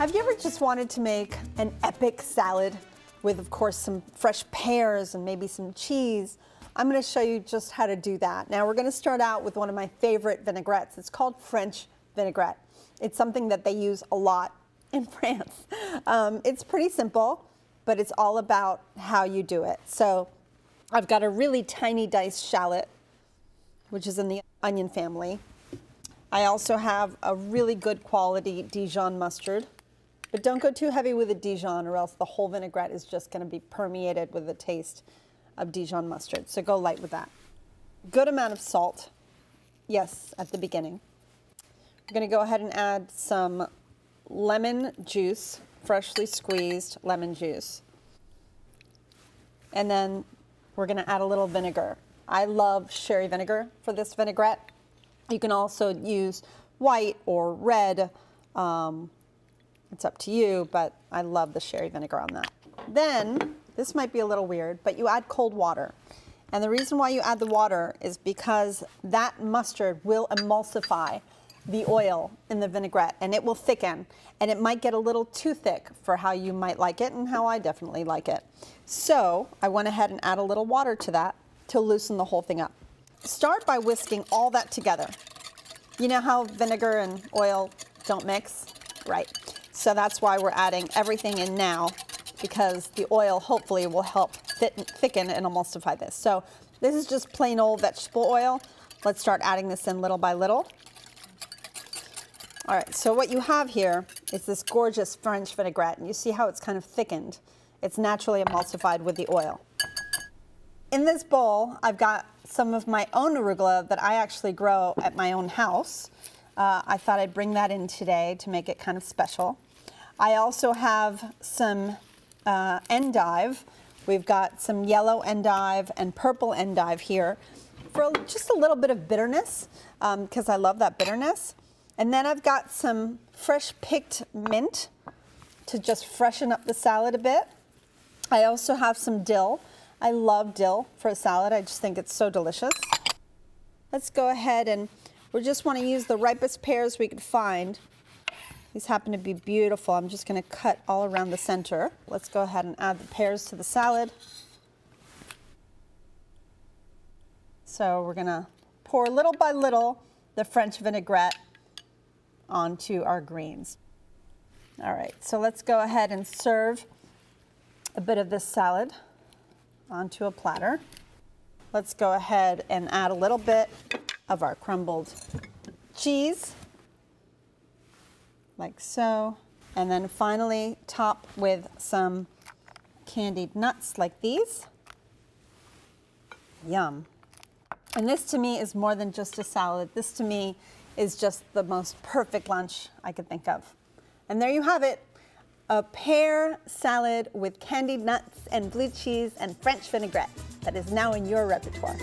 Have you ever just wanted to make an epic salad with, of course, some fresh pears and maybe some cheese? I'm going to show you just how to do that. Now we're going to start out with one of my favorite vinaigrettes. It's called French vinaigrette. It's something that they use a lot in France. It's pretty simple, but it's all about how you do it. So I've got a really tiny diced shallot, which is in the onion family. I also have a really good quality Dijon mustard, but don't go too heavy with the Dijon or else the whole vinaigrette is just going to be permeated with the taste of Dijon mustard. So go light with that. Good amount of salt, yes, at the beginning. We're going to go ahead and add some lemon juice, freshly squeezed lemon juice. And then we're going to add a little vinegar. I love sherry vinegar for this vinaigrette. You can also use white or red. It's up to you, but I love the sherry vinegar on that. Then, this might be a little weird, but you add cold water. And the reason why you add the water is because that mustard will emulsify the oil in the vinaigrette and it will thicken, and it might get a little too thick for how you might like it and how I definitely like it. So I went ahead and add a little water to that to loosen the whole thing up. Start by whisking all that together. You know how vinegar and oil don't mix? Right. So that's why we're adding everything in now, because the oil hopefully will help thicken and emulsify this. So this is just plain old vegetable oil. Let's start adding this in little by little. All right, so what you have here is this gorgeous French vinaigrette, and you see how it's kind of thickened. It's naturally emulsified with the oil. In this bowl, I've got some of my own arugula that I actually grow at my own house. I thought I'd bring that in today to make it kind of special. I also have some endive. We've got some yellow endive and purple endive here for just a little bit of bitterness, because I love that bitterness. And then I've got some fresh picked mint to just freshen up the salad a bit. I also have some dill. I love dill for a salad. I just think it's so delicious. Let's go ahead and we just want to use the ripest pears we could find. These happen to be beautiful. I'm just going to cut all around the center. Let's go ahead and add the pears to the salad. So we're going to pour little by little the French vinaigrette onto our greens. All right, so let's go ahead and serve a bit of this salad onto a platter. Let's go ahead and add a little bit of our crumbled cheese, like so. And then finally top with some candied nuts like these. Yum. And this to me is more than just a salad. This to me is just the most perfect lunch I could think of. And there you have it. A pear salad with candied nuts and blue cheese and French vinaigrette that is now in your repertoire.